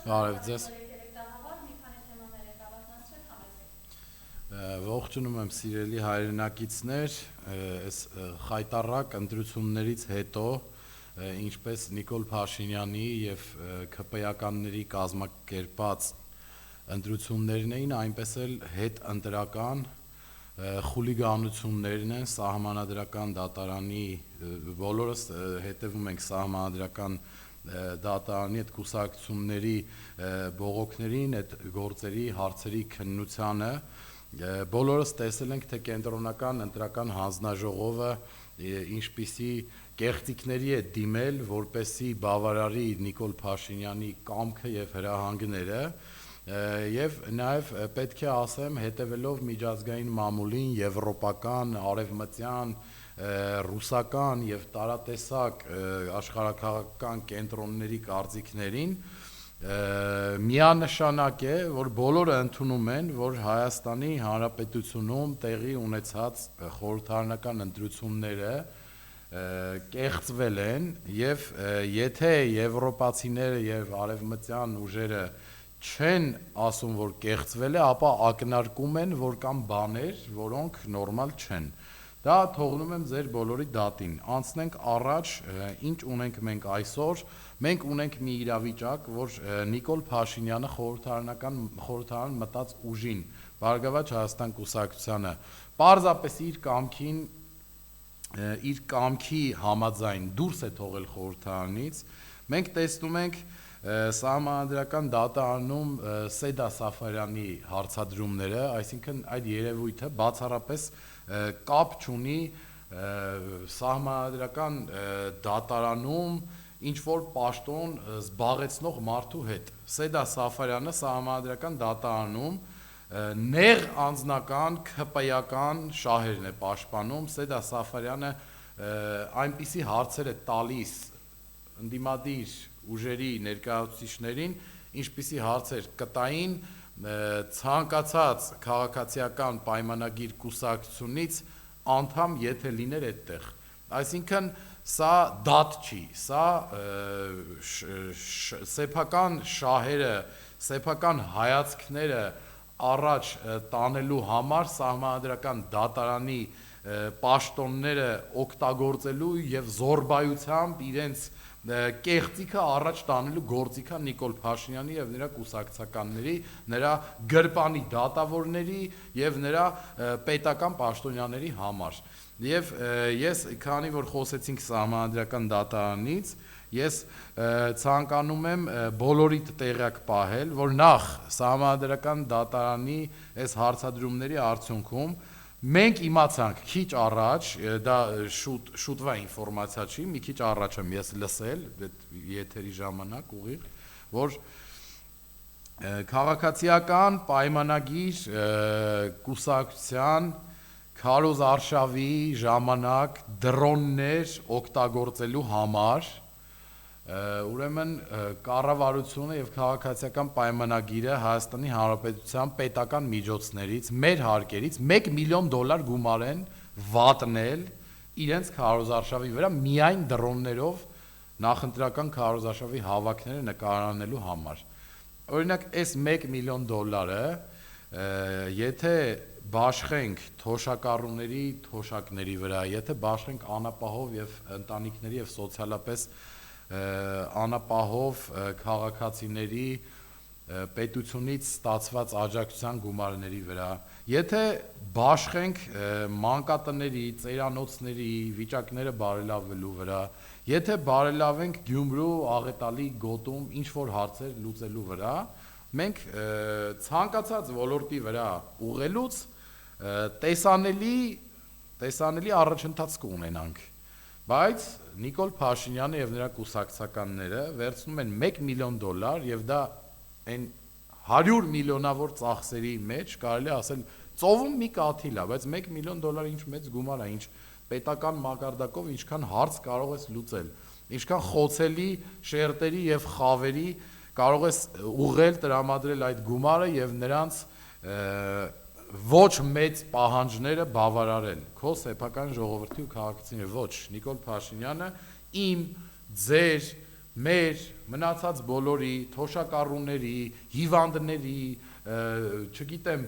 Բարև ձեզ։ Ողջունում եմ սիրելի հայրենակիցներ, այս խայտառակ ընտրություններից հետո, ինչպես Նիկոլ Փաշինյանի եւ ՔՊ-ականների կազմակերպած ընտրություններն էին, այնպես էլ հետընտրական խուլիգանություններն են սահմանադրական դատարանի, բոլորս հետևում ենք սահմանադրական դատարանի այդ կուսակցությունների բողոքներին, այդ գործերի, հարցերի քննությանը, բոլորս տեսել ենք, թե կենտրոնական ընտրական հանձնաժողովը ինչպիսի կեղծիքների է դիմել, որպեսզի բավարարի Նիկոլ Փաշինյանի կամքը եւ հրահանգները, եւ նաեւ պետք է ասեմ, հետեւելով միջազգային մամուլին, եվրոպական, արևմտյան, ռուսական եւ տարատեսակ աշխարհաքաղաքական կենտրոնների կարծիքներին, միանշանակ է, որ բոլորը ընդունում են, որ Հայաստանի Հանրապետությունում տեղի ունեցած խորհրդարանական ընտրությունները կեղծվել են եւ եթե եվրոպացիները եւ արևմտյան ուժերը չեն ասում, որ կեղծվել է, ապա ակնարկում են, որ կան բաներ, որոնք նորմալ չեն։ Դա թողնում եմ ձեր բոլորի դատին։ Անցնենք առաջ, ինչ ունենք մենք այսօր։ Մենք ունենք մի իրավիճակ, որ Նիկոլ Փաշինյանը խորհրդարան մտած ուժին, Բարգավաճ Հայաստան կուսակցությանը, պարզապես իր կամքի համաձայն դուրս է թողել խորհրդարանից։ Մենք տեսնում ենք սահմանադրական դատարանում Սեդա Սաֆարյանի հարցադրումները, այսինքն այդ երևույթը բացառապես կապ չունի սահմանադրական դատարանում ինչ որ պաշտոն զբաղեցնող մարդու հետ։ Սեդա Սաֆարյանը սահմանադրական դատարանում նեղ անձնական ՔՊ-ական շահերն է պաշտպանում, Սեդա Սաֆարյանը այնպիսի հարցեր է տալիս ընդդիմադիր ուժերի ներկայացուցիչներին, ինչպիսի հարցեր կտային ցանկացած քաղաքացիական պայմանագիր կուսակցությունից անդամ եթե լիներ այդտեղ։ Այսինքն սա դատ չի, սա սեփական շահերը, սեփական հայացքները առաջ տանելու համար սահմանադրական դատարանի պաշտոնները օգտագործելու եւ զորբայությամբ իրենց կեղծիքը առաջ տանելու գործիքա Նիկոլ Փաշինյանի եւ նրա կուսակցականների, նրա գրպանի դատավորների եւ նրա պետական պաշտոնյաների համար։ Եվ ես քանի որ խոսեցինք սահմանադրական դատարանից, ես ցանկանում եմ բոլորիդ տեղյակ պահել, որ նախ սահմանադրական դատարանի այս հարցադրումների արդյունքում մենք իմացանք քիչ առաջ, դա շուտվա ինֆորմացիա չի, մի քիչ առաջ եմ ես լսել, այդ եթերի ժամանակ ուղիղ, որ քաղաքացիական պայմանագիր կուսակցության քարոզ արշավի ժամանակ դրոններ օգտագործելու համար ուրեմն կառավարությունը եւ քաղաքացիական պայմանագիրը Հայաստանի Հանրապետության պետական միջոցներից, մեր հարկերից $1 միլիոն գումար են վատնել իրենց քարոզարշավի վրա միայն դրոններով նախընտրական քարոզարշավի հավաքները նկարանելու համար։ Օրինակ, այս $1 միլիոն եթե բաշխենք թոշակառուների թոշակների վրա, եթե բաշխենք անապահով եւ ընտանիքների եւ սոցիալապես անապահով քաղաքացիների պետությունից ստացված աջակցության գումարների վրա, եթե բաշխենք մանկատների, ծերանոցների վիճակները բարելավելու վրա, եթե բարելավենք Գյումրու, Աղետալի, Գոտում ինչ որ հարցեր լուծելու վրա, մենք ցանկացած ոլորտի վրա ուղղելուց տեսանելի առաջընթաց կունենանք, բայց Նիկոլ Փաշինյանը եւ նրա կուսակցականները վերցնում են $1 միլիոն եւ դա այն 100 միլիոնավոր ծախսերի մեջ կարելի ասել ծովում մի կաթիլ է, բայց $1 միլիոն ինչ մեծ գումար է, ինչ պետական մակարդակով ինչքան հարց կարող ես լուծել, ինչքան խոցելի շերտերի եւ խավերի կարող ես ուղղել տրամադրել այդ գումարը եւ նրանց ոչ մեծ պահանջները բավարարել քո սեփական ժողովրդի ու քաղաքացիների ոչ Նիկոլ Փաշինյանը իմ ձեր մեր մնացած բոլորի թոշակառուների, հիվանդների, չգիտեմ,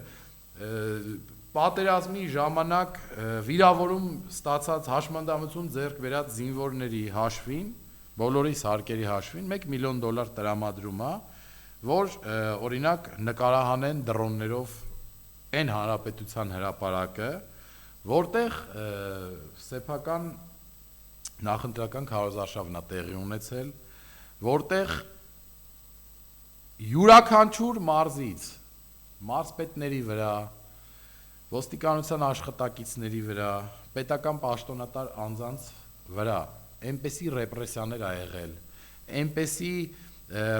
պատերազմի ժամանակ վիրավորում ստացած հաշմանդամություն ձեռք բերած զինվորների հաշվին, բոլորի սարքերի հաշվին $1 միլիոն տրամադրում է, որ օրինակ նկարահանեն դրոններով այն հանրապետության հրապարակը, որտեղ սեփական նախընտրական քարոզարշավն է տեղի ունեցել, որտեղ յուրաքանչյուր մարզից, մարզպետների վրա, ոստիկանության աշխատակիցների վրա, պետական պաշտոնատար անձանց վրա այնպեսի ռեպրեսիաներ ա եղել, այնպեսի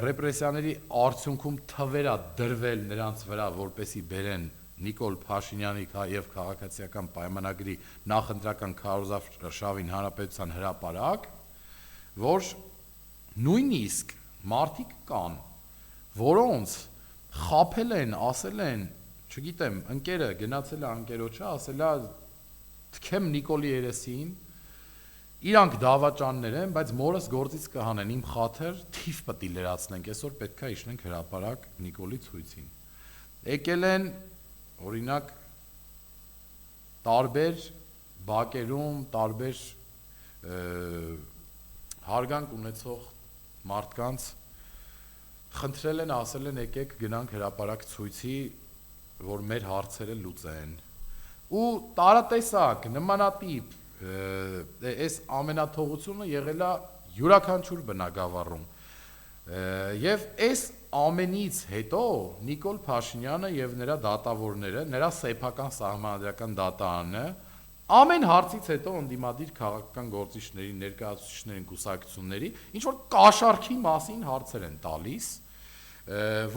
ռեպրեսիաների արդյունքում թվեր ա դրվել նրանց վրա, որպեսի բերեն Նիկոլ Փաշինյանի եւ քաղաքացիական պայմանագրի նախընտրական քարոզարշավին հանրապետության հրապարակ, որ նույնիսկ մարդիկ կան, որոնց խաբել են, ասել են, չգիտեմ, ընկերը գնացել է ընկերոջը, ասել է թքեմ Նիկոլի երեսին, իրանք դավաճաններ են, բայց մորս գործից կհանեն, իմ խաթր թիվ պտի լրացնենք, այսօր պետք է իջնենք հրապարակ Նիկոլի ցույցին։ Եկել են, օրինակ, տարբեր բակերում, տարբեր հարգանք ունեցող մարդկանց խնդրել են, ասել են եկեք գնանք հրապարակ ցույցի, որ մեր հարցերը լուծեն։ Ու տարատեսակ, նմանատիպ, այս ամենաթողությունը եղել է յուրաքանչյուր բնակավարում։ Եվ այս ամենից հետո Նիկոլ Փաշինյանը եւ նրա դատավորները, նրա սեփական սահմանադրական դատարանը ամեն հարցից հետո ընդդիմադիր քաղաքական գործիչների, ներկայացուցիչների, կուսակցությունների ինչ որ կաշառքի մասին հարցեր են տալիս,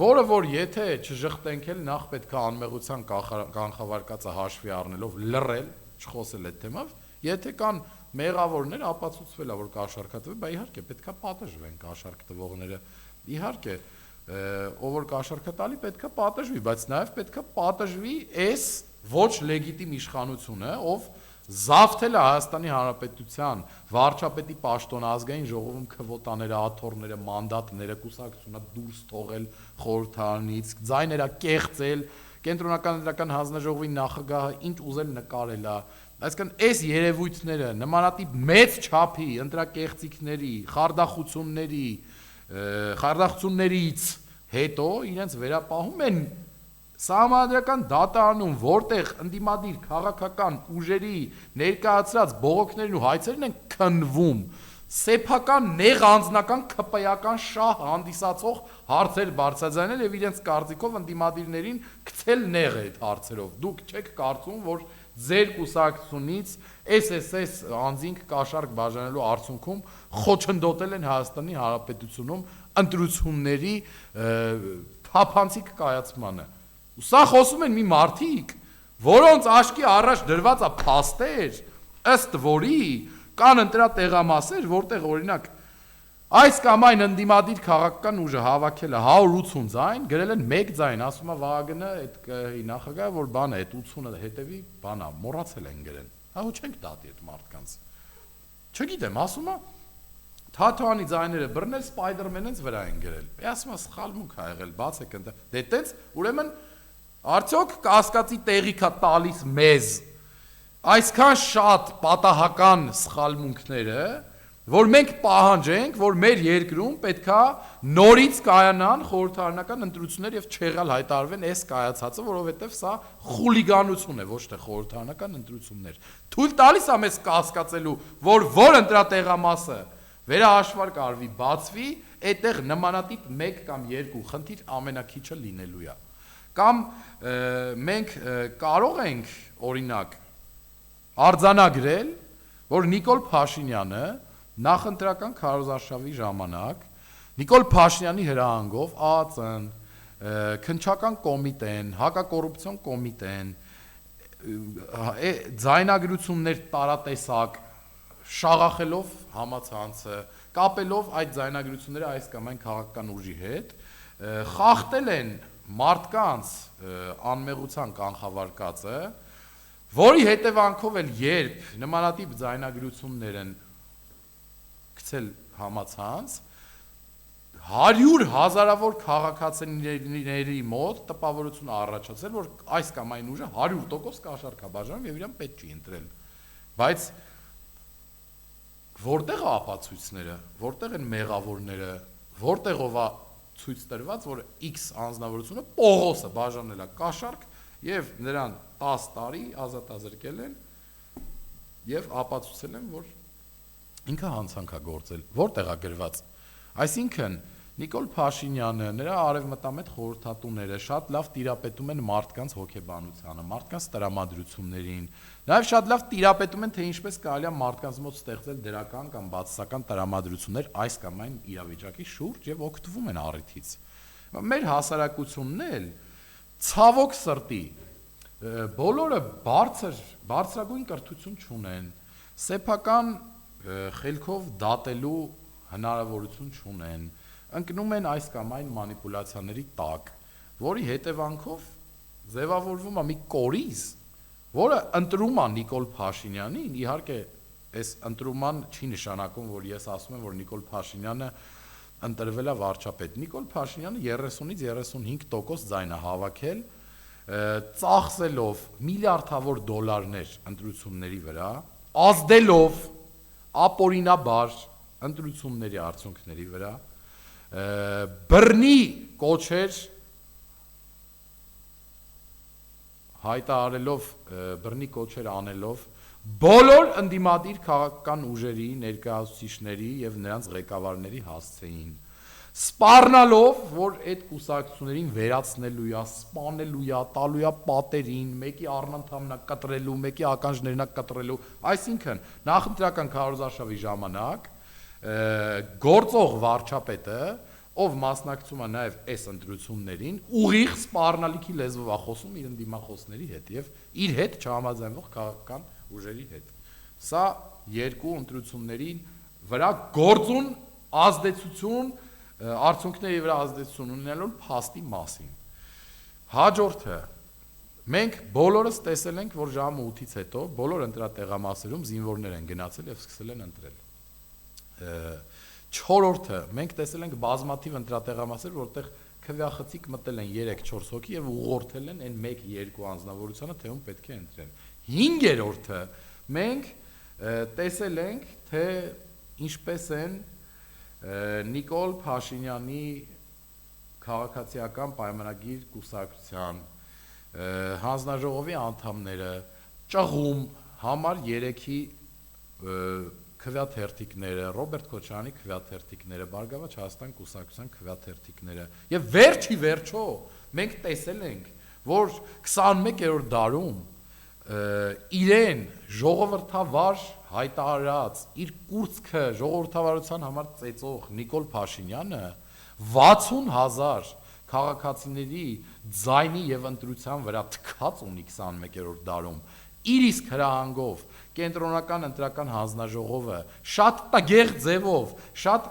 որը որ եթե չժխտենք էլ նախ պետք է անմեղության կանխավարկածը հաշվի առնելով լռել, չխոսել այդ թեմով, եթե կան մեղավորներ, ապացուցվել է որ կաշառքատվի, բա իհարկե պետք է պատժվեն կաշառք տվողները, իհարկե ով որ կաշառքը տալի պետք է պատժվի, բայց նաև պետք է պատժվի այս ոչ լեգիտիմ իշխանությունը, ով զավթել է Հայաստանի Հանրապետության վարչապետի պաշտոնը ազգային ժողովում քվոտաները, աթոռները, մանդատները, կուսակցությունը դուրս թողել խորհրդարանից, ձայները կեղծել, կենտրոնական ընտրական հանձնաժողովի նախագահը ինչ ուզել նկարել է, այսինքն այս երևույթները նմանատիպ մեծ չափի ընտրակեղծիքների, խարդախություններից հետո իրենց վերապահում են Սահմանադրական դատարանում, որտեղ ընդդիմադիր քաղաքական ուժերի ներկայացրած բողոքներն ու հայցերն են քննվում, սեփական նեղ անձնական ԿՊ-ական շահ հանդիսացող հարցեր բարձրաձայնել եւ իրենց կարծիքով ընդդիմադիրներին գցել նեղ այդ հարցերով։ Դուք չեք կարծում, որ ձեր կուսակցությունից SSS անձինք կաշառք բաժանելու արդյունքում խոչընդոտել են Հայաստանի Հանրապետությունում ընտրությունների թափանցիկ կայացմանը։ Սա խոսում են մի մարդիկ, որոնց աչքի առաջ դրված է փաստեր, ըստ որի կան ընտրատեղամասեր, որտեղ օրինակ այս կամ այն ընդդիմադիր քաղաքական ուժը հավաքել է 180 ձայն, գրել են 1 ձայն, ասում է Վահագնը, այդ նախագահը, որ բան է, այդ 80-ը հետևի, բան է, մոռացել են գրել։ Հա ու չենք դատի այդ մարդկանց։ Չգիտեմ, ասում է Թաթոյանի ձայները բռնել Սպայդերմենից վրա են գրել։ Ասում է սխալմունք ա եղել, բացեք ընդ։ Դե տենց, ուրեմն արդյոք կասկածի տեղիք է տալիս մեզ այսքան շատ պատահական սխալմունքները, որ մենք պահանջենք, որ մեր երկրում պետքա նորից կայանան խորհրդարանական ընտրություններ եւ չեղյալ հայտարարվեն այս կայացածը, որովհետեւ սա խուլիգանություն է, ոչ թե խորհրդարանական ընտրություններ։ Թույլ տալիս է մեզ կասկածելու, որ ընտրատեղամասը վերահաշվարկ արվի, բացվի, այդտեղ նմանատիպ 1 կամ 2 խնդիր ամենակիչը լինելու է։ Կամ մենք կարող ենք օրինակ արձանագրել, որ Նիկոլ Փաշինյանը նախընտրական քարոզարշավի ժամանակ Նիկոլ Փաշինյանի հրահանգով ԱԱԾ-ն, քննչական կոմիտեն, հակակոռուպցիոն կոմիտեն, ձայնագրություններ տարատեսակ շաղախելով համացանցը, կապելով այդ ձայնագրությունները այս կամ այն քաղաքական ուժի հետ, խախտել են մարդկանց անմեղության կանխավարկածը, որի հետևանքով էլ երբ նմանատիպ ձայնագրություններ են գցել համացանց, 100 հազարավոր քաղաքացիների մոտ տպավորություն առաջացել, որ այս կամ այն ուժը 100% կաշառք է բաժանում եւ իրան պետք չի ընտրել։ Բայց որտեղ է ապացույցները, որտեղ են մեղավորները, որտեղով է ցույց տրված, որ X անձնավորությունը Պողոսը բաժանել է կաշառք եւ նրան 10 տարի ազատազրկել են եւ ապացուցել են, որ ինքը հանցանք է գործել, որտեղ է գրված։ Այսինքն Նիկոլ Փաշինյանը, նրա արևմտամետ խորհրդատուները շատ լավ տիրապետում են մարդկանց հոգեբանությանը, մարդկանց տրամադրություններին, նաև շատ լավ տիրապետում են, թե ինչպես կարելի է մարդկանց մոտ ստեղծել դրական կամ բացասական տրամադրություններ այս կամ այն իրավիճակի շուրջ եւ օգտվում են առիթից։ Մեր հասարակությունն էլ ցավոք սրտի բոլորը բարձրագույն կրթություն չունեն, սեփական խելքով դատելու հնարավորություն չունեն, ընկնում են այս կամ այն մանիպուլյացիաների տակ, որի հետևանքով ձևավորվում է մի կորիզ, որը ընտրում է Նիկոլ Փաշինյանին, իհարկե այս ընտրուման չի նշանակում, որ ես ասում եմ, որ Նիկոլ Փաշինյանը ընտրվել է վարչապետ։ Նիկոլ Փաշինյանը 30-ից 35% ձայն է հավաքել, ծախսելով միլիարդավոր դոլարներ ընտրությունների վրա, ազդելով ապօրինաբար ընտրությունների արդյունքների վրա, բռնի կոչեր հայտարարելով, բռնի կոչեր անելով բոլոր ընդդիմադիր քաղաքական ուժերի ներկայացուցիչների եւ նրանց ղեկավարների հասցեին, սպառնալով, որ այդ կուսակցություններին վերացնելու է, սպանելու է, տալու է պատերին, մեկի առնանդամն է կտրելու, մեկի ականջներն է կտրելու, այսինքն նախընտրական քարոզարշավի ժամանակ գործող վարչապետը, ով մասնակցում է նաև այս ընտրություններին, ուղիղ սպառնալիքի լեզվով է խոսում իր ընդդիմախոսների հետ եւ իր հետ չհամաձայնվող քաղաքական ուժերի հետ։ Սա երկու ընտրությունների վրա գործուն ազդեցություն, արդյունքների վրա ազդեցություն ունենալու փաստի մասին։ Հաջորդը մենք բոլորս տեսել ենք, որ ժամը 8-ից հետո բոլոր ընտրատեղամասերում զինվորներ են գնացել եւ սկսել են ընտրել։ Չորրորդը մենք տեսել ենք բազմաթիվ ընտրատեղամասեր, որտեղ քվեախցիկ մտել են 3-4 հոգի եւ ուղղորդել են այն 1-2 անձնավորությանը, թե ում պետք է ընտրեն։ Հինգերորդը մենք տեսել ենք, թե ինչպես են Նիկոլ Փաշինյանի քաղաքացիական պայմանագիր կուսակցության հանձնաժողովի անդամները ճղում համար 3-ի քվեաթերթիկները, Ռոբերտ Քոչարյանի քվեաթերթիկները, Բարգավաճ Հայաստան կուսակցության քվեաթերթիկները եւ վերջի վերջո մենք տեսել ենք, որ 21-րդ դարում իրեն ժողովրդավար հայտարարած իր կուրծքը ժողովրդավարության համար ծեծող Նիկոլ Փաշինյանը 60,000 քաղաքացիների ձայնի եւ ընտրության վրա թքած ունի 21-րդ դարում իր իսկ հրահանգով կենտրոնական ընտրական հանձնաժողովը շատ տգեղ ձևով, շատ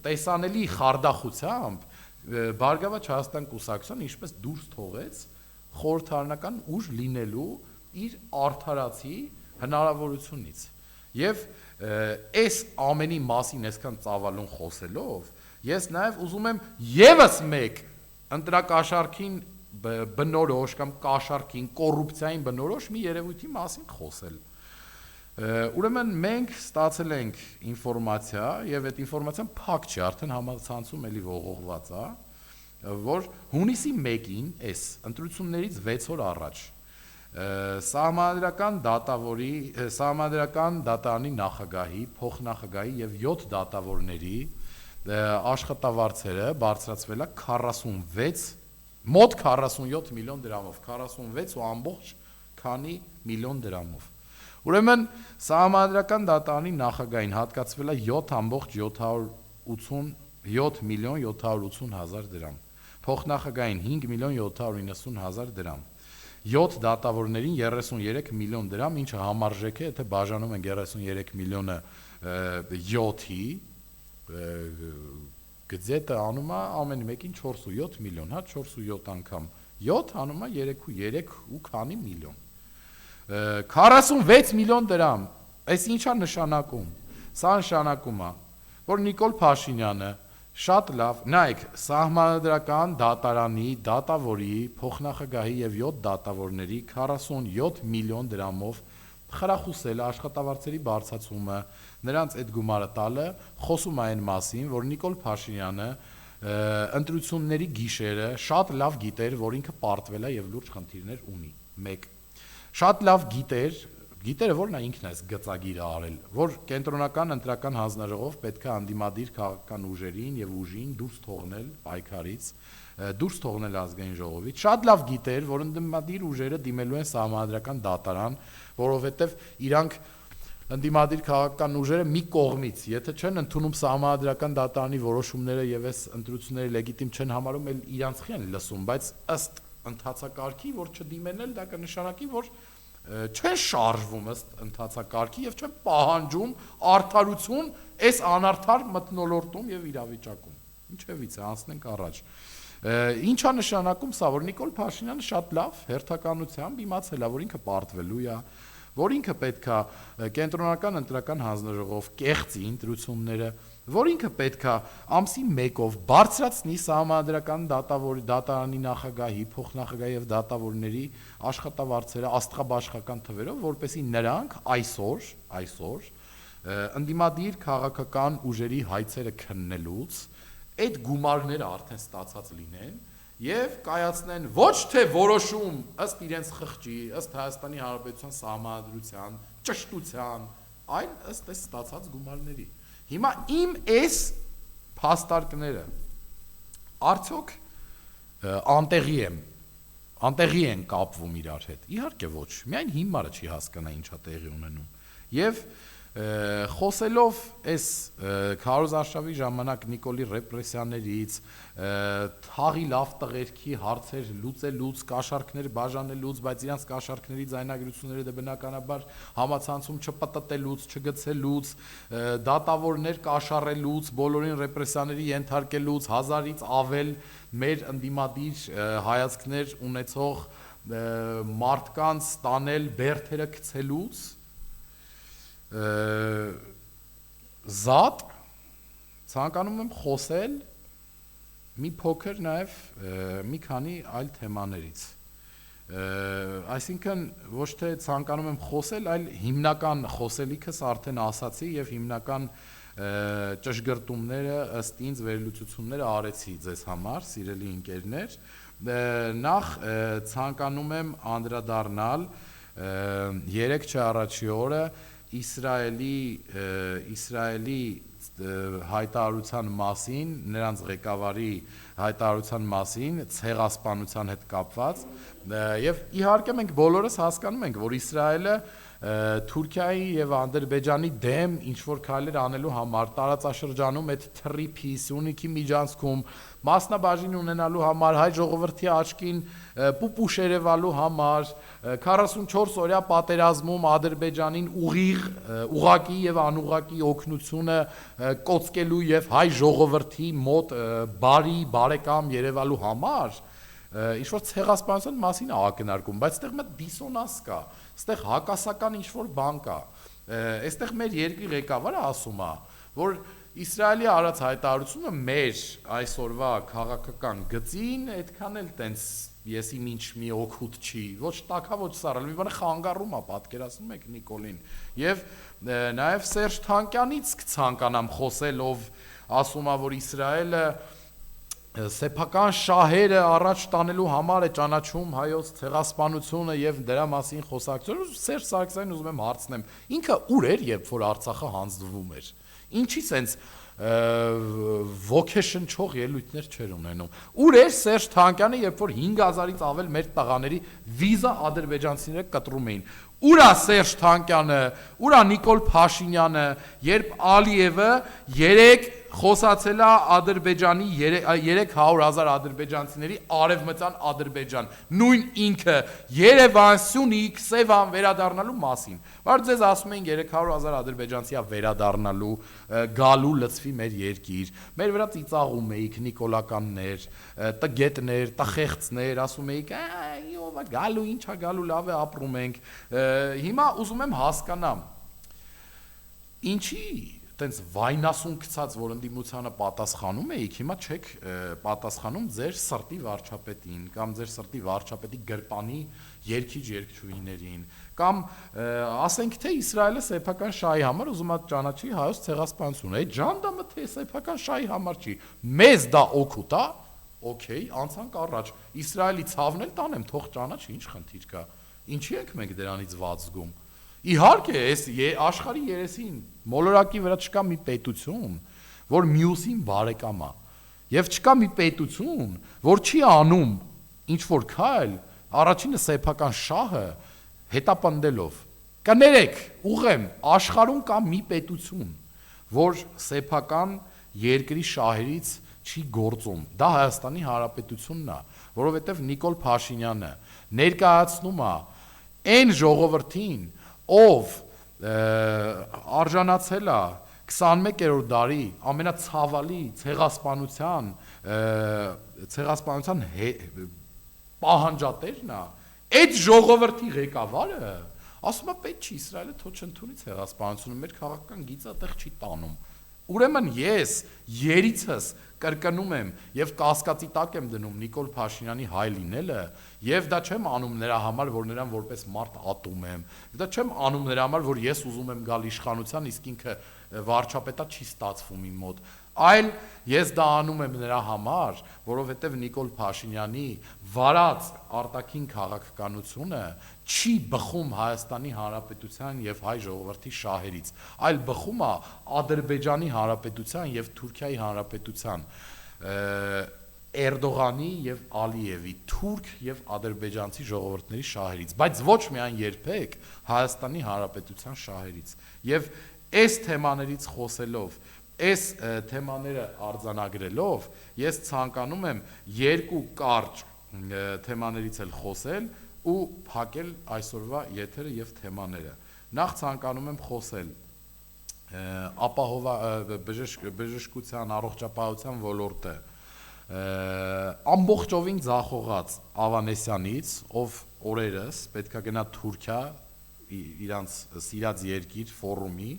տեսանելի խարդախությամբ Բարգավաճ Հայաստան կուսակցության ինչպես դուրս թողեց խորհրդարանական ուժ լինելու իր արդարացի հնարավորությունից։ Եվ այս ամենի մասին այսքան ծավալուն խոսելով, ես նաև ուզում եմ եւս մեկ ընտրակաշառքին բնորոշ կամ կաշառքին կոռուպցիային բնորոշ մի երևույթի մասին խոսել։ Ուրեմն մենք ստացել ենք ինֆորմացիա եւ այդ ինֆորմացիան փակ չի, արդեն համացանցում էլի ողողված է, որ հունիսի 1-ին այս ընտրություններից 6 օր առաջ Սահմանադրական դատարանի նախագահի, փոխնախագահի եւ 7 դատավորների աշխատավարձերը բարձրացվել է 46 մոտ 47 միլիոն դրամով, 46.քանի միլիոն դրամով։ Ուրեմն Սահմանադրական դատարանի նախագահին հատկացվել է 7 միլիոն 780 հազար դրամ, փոխնախագահին 5 միլիոն 790 հազար դրամ, 7 դատավորներին 33 միլիոն դրամ, ինչը համարժեք է, եթե բաժանում են 33 միլիոնը 7-ի, գծետը անում է ամեն մեկին 4.7 միլիոն, հա 4.7 անգամ 7 անում է 3.3 միլիոն։ 46 միլիոն դրամ, այս ինչա նշանակում։ Սա նշանակում է, որ Նիկոլ Փաշինյանը շատ լավ, նայեք, Սահմանադրական դատարանի դատավորի, փոխնախագահի եւ 7 դատավորների 47 միլիոն դրամով խրախուսել աշխատավարձերի բարձրացումը, նրանց այդ գումարը տալը խոսում այն մասին, որ Նիկոլ Փաշինյանը ընտրությունների գիշերը շատ լավ գիտեր, որ ինքը պարտվել է եւ լուրջ խնդիրներ ունի։ 1. Շատ լավ գիտերը որ նա ինքն է գծագիրը արել, որ կենտրոնական ընտրական հանձնաժողով պետք է անդիմադիր քաղաքական ուժերին եւ ուժին դուրս թողնել պայքարից, դուրս թողնել ազգային ժողովից, շատ լավ գիտեր, որ անդիմադիր ուժերը դիմելու են Սահմանադրական դատարան, որովհետեւ իրանք անդիմադիր քաղաքական ուժերը մի կողմից, եթե չեն ընդունում Սահմանադրական դատարանի որոշումները եւ այս ընտրությունները լեգիտիմ չեն համարում, էլ իրանց խին լսում, բայց ըստ ընթացակարգի, որ չդիմեն, դա կնշանակի, որ չեն շարժվում ըստ ընթացակարգի եւ չեն պահանջում արդարություն այս անարդար մթնոլորտում եւ իրավիճակում։ Ինչևից է, անցնենք առաջ։ Ինչա նշանակում սա, որ Նիկոլ Փաշինյանը շատ լավ հերթականությամբ իմացել է, որ ինքը պարտվելու է, որ ինքը պետքա կենտրոնական ընտրական հանձնաժողով կեղծի ընտրությունները, որ ինքը պետքա ամսի 1-ով բարձրացնի Սահմանադրական դատարանի նախագահի, փոխնախագահի եւ դատավորների աշխատավարձերը աստղաբաշխական թվերով, որպեսզի նրանք այսօր անդիմադիր քաղաքական ուժերի հայցերը քննելուց այդ գումարները արդեն ստացած լինեն եւ կայացնեն ոչ թե որոշում ըստ իրենց խղճի, ըստ Հայաստանի Հանրապետության Սահմանադրության, ճշտության, այլ ըստ այս ստացած գումարների։ Հիմա իմ այս փաստարկները արդյոք անտեղի են կապվում իրար հետ։ Իհարկե ոչ, միայն հիմարը չի հասկանա ինչա տեղի ունենում։ Եվ խոսելով այս քարոզարշավի ժամանակ Նիկոլի ռեպրեսիաներից, թաղի լավ տղերքի հարցեր լուծելուց, կաշառքներ բաժանելուց, բայց իրանց կաշառքների ձայնագրությունները դե բնականաբար համացանցում չպտտելուց, չգցելուց, դատավորներ կաշառելուց, բոլորին ռեպրեսիաների ենթարկելուց, 1000-ից ավել մեր ընդդիմադիր հայացքներ ունեցող մարդկանց տանել բերդերը գցելուց զատ ցանկանում եմ խոսել մի փոքր նաև մի քանի այլ թեմաներից, այսինքն ոչ թե ցանկանում եմ խոսել, այլ հիմնական խոսելիքս արդեն ասացի եւ հիմնական ճշգրտումները ըստ ինձ վերլուծությունները արեցի ձեզ համար, սիրելի ընկերներ, նախ ցանկանում եմ անդրադառնալ 3 չէ առաջի օրը Իսրայելի հայտարարության մասին, նրանց ղեկավարի հայտարարության մասին, ցեղասպանության հետ կապված, եւ իհարկե մենք բոլորս հասկանում ենք, որ Իսրայելը Թուրքիայի եւ Ադրբեջանի դեմ ինչ որ քայլեր անելու համար տարածաշրջանում այդ թրիփի Սյունիքի միջանցքում մասնաբաժին ունենալու համար, հայ ժողովրդի աչքին պուպուշերևալու համար 44 օրյա պատերազմում Ադրբեջանին ուղղակի եւ անուղղակի օգնությունը կոծկելու եւ հայ ժողովրդի մոտ բարի բարեկամ երևալու համար ինչ որ ցեղասպանության մասին է ակնարկում, բայց այդտեղ մի դիսոնանս կա, այդտեղ հակասական ինչ որ բան կա, այստեղ մեր երկրի ղեկավարը ասում է, որ Իսրայելի արած հայտարարությունը մեր այսօրվա քաղաքական գծին այդքան էլ տենց եսի ինչ մի օգուտ չի, ոչ տակա ոչ սառել, մի բանը խանգարում է, պատկերացնում եք Նիկոլին, եւ նաեւ Սերժ Թանկյանից կցանկանամ խոսելով, ասում է, որ Իսրայելը սեփական շահերը առաջ տանելու համար է ճանաչում հայոց ցեղասպանությունը եւ դրա մասին խոսակցությունը, Սերժ Սարգսյանին ուզում եմ հարցնեմ, ինքը ուր էր, երբ որ Արցախը հանձնվում էր, ինչի սենց ոգեշնչող ելույթներ չեր ունենում, ուր էր Սերժ Թանկյանը, երբ որ 5000-ից ավել մեր տղաների վիզա ադրբեջանցիները կտրում էին, ուր է Սերժ Թանկյանը, ուր է Նիկոլ Փաշինյանը, երբ Ալիևը 3 խոսացել է Ադրբեջանի 300,000 ադրբեջանցիների արևմտյան Ադրբեջան, նույն ինքը Երևան, Սյունիք, Սևան վերադառնալու մասին, որ ձեզ ասում են 300,000 ադրբեջանցի է վերադառնալու, գալու լծվի մեր երկիր, մեր վրա ծիծաղում էիք նիկոլականներ, տգետներ, տխեղծներ, ասում էիք, ով է գալու, ինչ է գալու, լավ է ապրում ենք, հիմա ուզում եմ հասկանամ, ինչի տենց վայնասուն գցած, որ ընդդիմությանը պատասխանում էիք, հիմա չեք պատասխանում ձեր սրտի վարչապետին կամ ձեր սրտի վարչապետի գրպանի երկիչ-երկչույներին կամ ասենք թե Իսրայելը սեփական շահի համար ուզում է ճանաչի հայոց ցեղասպանությունը, այդ ժանդամը թե սեփական շահի համար չի, մեզ դա օգուտ է, օքեյ, անցանք առաջ, Իսրայելի ցավն էլ տանեմ, թող ճանաչի, ինչ խնդիր կա, ինչի ենք մենք դրանից ված զգում։ Իհարկե, այս աշխարհի երեսին մոլորակի վրա չկա մի պետություն, որ մյուսին բարեկամ է, եւ չկա մի պետություն, որ չի անում ինչ որ քայլ, առաջինը սեփական շահը հետապնդելով։ Կներեք, ուղեմ, աշխարհում կա մի պետություն, որ սեփական երկրի շահերից չի գործում։ Դա Հայաստանի Հանրապետությունն է, որովհետեւ Նիկոլ Փաշինյանը ներկայացնում է այն ժողովրդին, ով արժանացել է 21-րդ դարի ամենացավալի ցեղասպանության պահանջատերն է, այդ ժողովրդի ղեկավարը ասում է պետք չի Իսրայելը թող չընդունի ցեղասպանությունը, մեր քաղաքական գիծը այդտեղ չի տանում։ Ուրեմն ես երիցս կրկնում եմ եւ կասկածի տակ եմ դնում Նիկոլ Փաշինյանի հայ լինելը եւ դա չեմ անում նրա համար, որ նրան որպես մարդ ատում եմ, դա չեմ անում նրա համար, որ ես ուզում եմ գալ իշխանության, իսկ ինքը վարչապետա չի ստացվում իմ մոտ, այլ ես դա անում եմ նրա համար, որովհետեւ Նիկոլ Փաշինյանի վարած արտաքին քաղաքականությունը չի բխում Հայաստանի Հանրապետության եւ հայ ժողովրդի շահերից, այլ բխում է Ադրբեջանի Հանրապետության եւ Թուրքիայի Հանրապետության Էրդողանի եւ Ալիևի թուրք եւ ադրբեջանցի ժողովուրդների շահերից, բայց ոչ միայն երբեք Հայաստանի Հանրապետության շահերից։ Եվ այս թեմաներից խոսելով, այս թեմաները արձանագրելով, ես ցանկանում եմ երկու կարճ թեմաներից էլ խոսել ու փակել այսօրվա եթերը եւ թեմաները։ Նախ ցանկանում եմ խոսել բժշկության, առողջապահության ոլորտը ամբողջովին ձախողած Ավանեսյանից, ով օրերս պետքա գնա Թուրքիա իրանց սիրած երկիր ֆորումի,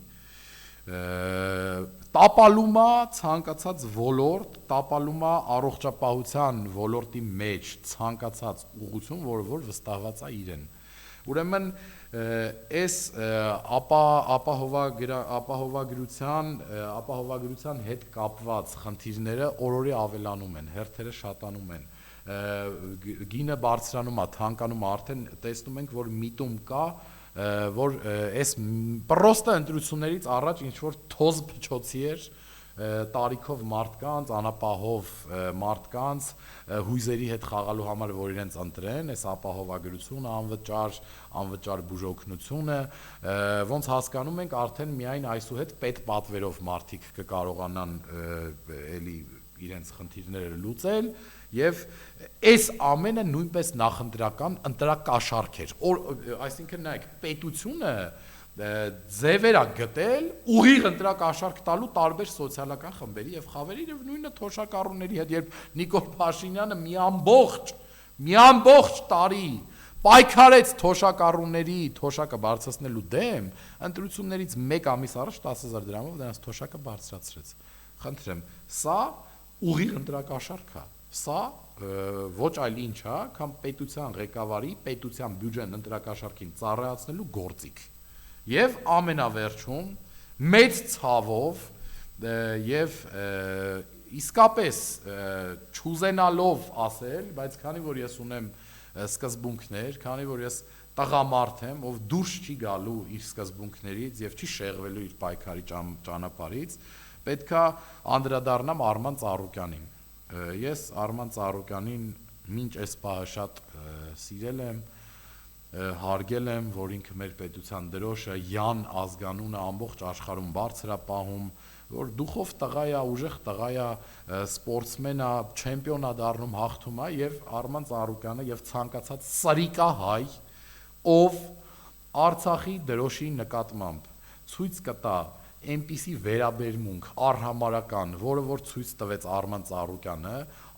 տապալում է ցանկացած ոլորտ, տապալում է առողջապահության ոլորտի մեջ ցանկացած ուղղություն, որ վստահված է իրեն։ Ուրեմն այս ապահովագրության հետ կապված խնդիրները օրորի ավելանում են, հերթերը շատանում են, գինը բարձրանում է, թանկանում է, արդեն տեսնում ենք, որ միտում կա, որ այս պրոստը ընտրություններից առաջ ինչ-որ թոզ փչոցի էր տարիքով մարդկանց, անապահով մարդկանց հույզերի հետ խաղալու համար, որ իրենց ընտրեն, այս ապահովագրությունը, անվճար բուժօգնությունը, ոնց հասկանում ենք, արդեն միայն այսուհետ պետ պատվերով մարդիկ կկարողանան էլի իրենց խնդիրները լուծել, եւ այս ամենը նույնպես նախընտրական ընտրակաշառք էր, այսինքն նայեք, պետությունը ձևեր է գտել ուղիղ ընտրակաշառք տալու տարբեր սոցիալական խմբերի եւ խավերի եւ նույնը թոշակառուների հետ, երբ Նիկոլ Փաշինյանը մի ամբողջ տարի պայքարեց թոշակառուների թոշակը բարձրացնելու դեմ, ընտրություններից 1 ամիս առաջ 10,000 դրամով նրանց թոշակը բարձրացրեց։ Խնդրեմ, սա ուղիղ ընտրակաշառք է, սա ոչ այլ ինչ է, քան պետության ղեկավարի պետության բյուջեն ընտրակաշառքին ծառայացնելու գործիք։ Եվ ամենավերջում մեծ ցավով եւ իսկապես չուզենալով ասել, բայց քանի որ ես ունեմ սկզբունքներ, քանի որ ես տղամարդ եմ, ով դուրս չի գալու իր սկզբունքներից եւ չի շեղվելու իր պայքարի ճանապարհից, պետքա անդրադառնամ Արման Ծառուկյանին։ Ես Արման Ծառուկյանին մինչ այս պահը շատ սիրել եմ, հարգել եմ, որ ինքը մեր պետության դրոշը, Յան ազգանունը ամբողջ աշխարհում բարձր է պահում, որ դուխով տղա է, ուժեղ տղա է, սպորտսմեն է, չեմպիոն է դառնում, հաղթում է, եւ Արման Ծառուկյանը եւ ցանկացած սրիկա հայ, ով Արցախի դրոշի նկատմամբ ցույց կտա այնպիսի վերաբերմունք արհամարական, որը որ ցույց տվեց Արման Ծառուկյանը,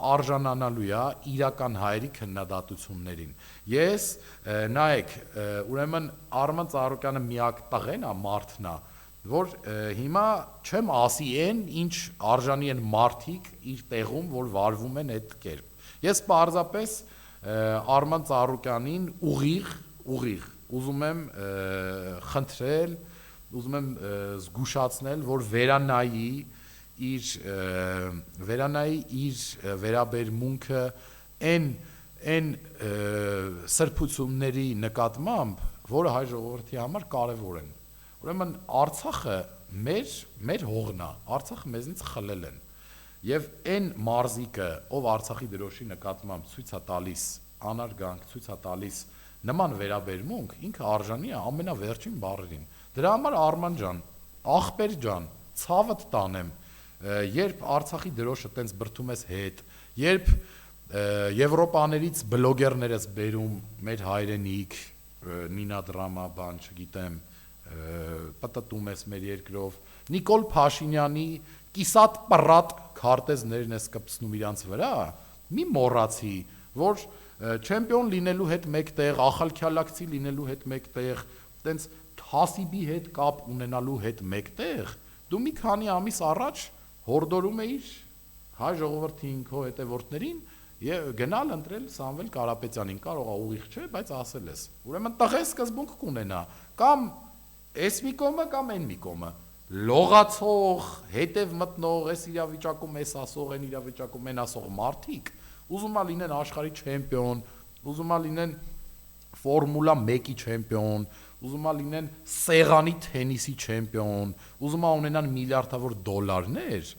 արժանանալու է իրական հայերի քննադատություններին։ Ես նայեք, ուրեմն Արման Ծառուկյանը միակ տղեն է, մարդն է, որ հիմա չեմ ասի այն, ինչ արժանի են մարդիկ իր տեղում, որ վարվում են այդ կերպ։ Ես պարզապես Արման Ծառուկյանին ուղիղ ուզում եմ խնդրել, ուզում եմ զգուշացնել, որ վերանայի իր վերաբերմունքը այն սրբությունների նկատմամբ, որը հայ ժողովրդի համար կարևոր են։ Ուրեմն Արցախը մեր հողն է, Արցախը մեզնից խլել են։ Եվ այն մարզիկը, ով Արցախի դրոշի նկատմամբ ցույց է տալիս անարգանք, ցույց է տալիս նման վերաբերմունք, ինքը արժանի է ամենավերջին բառերին։ Դրա համար Արման ջան, ախպեր ջան, ցավդ տանեմ, երբ Արցախի դրոշը տենց բրդում ես հետ, երբ Եվրոպաներից բլոգերներս բերում մեր հայրենիք, Նինա դրամա, բան, չգիտեմ, պատտում ես մեր երկրով, Նիկոլ Փաշինյանի կիսատ պռատ քարտեզներն ես կպցնում իրանց վրա, մի մոռացի, որ չեմպիոն լինելու հետ մեկտեղ, ախալքյալակցի լինելու հետ մեկտեղ, տենց Թասիբի հետ կապ ունենալու հետ մեկտեղ, դու մի քանի ամիս առաջ հորդորում էիր հայ ժողովրդին, քո հետևորդներին եւ գնալ ընտրել Սամվել Կարապետյանին, կարող է ուղիղ չէ, բայց ասել ես։ Ուրեմն տղես սկզբունք կունենա, կամ էս մի կողմը կամ այն մի կողմը, լողացող, հետև մտնող, էս իրավիճակում էս ասող, այն իրավիճակում այն ասող մարդիկ, ուզում է լինեն աշխարհի չեմպիոն, ուզում է լինեն Ֆորմուլա 1-ի չեմպիոն, ուզում է լինեն սեղանի թենիսի չեմպիոն, ուզում է ունենան միլիարդավոր դոլարներ,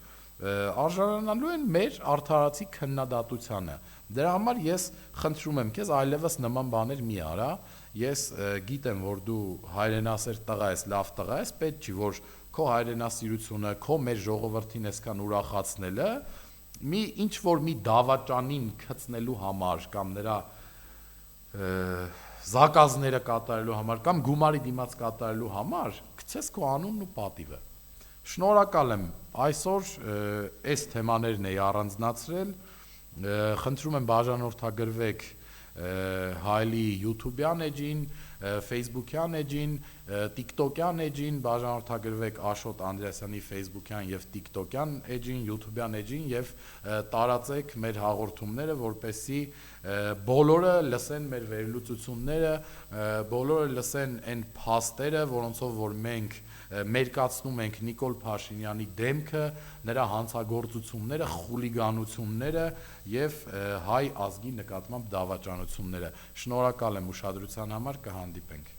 արժանանալու են մեր արդարացի քննադատությանը։ Դրա համար ես խնդրում եմ քեզ այլևս նման բաներ մի արա, ես գիտեմ, որ դու հայրենասեր տղա ես, լավ տղա ես, պետք չի, որ քո հայրենասիրությունը, քո մեր ժողովրդին այսքան ուրախացնելը մի ինչ որ մի դավաճանին գցնելու համար կամ նրա զակազները կատարելու համար կամ գումարի դիմաց կատարելու համար գցես քո անունն ու պատիվը։ Շնորհակալ եմ, այսօր այս թեմաներն էի առանձնացրել, խնդրում եմ բաժանորդագրվեք Հայլի YouTube-յան էջին, Facebook-յան էջին, TikTok-յան էջին, բաժանորդագրվեք Աշոտ Անդրեասյանի Facebook-յան եւ TikTok-յան էջին, YouTube-յան էջին եւ տարածեք մեր հաղորդումները, որպեսզի բոլորը լսեն մեր վերլուծությունները, բոլորը լսեն այն փաստերը, որոնցով որ մենք մերկացնում ենք Նիկոլ Փաշինյանի դեմքը, նրա հանցագործությունները, խուլիգանությունները եւ հայ ազգի նկատմամբ դավաճանությունները։ Շնորհակալ եմ ուշադրության համար, կհանդիպենք։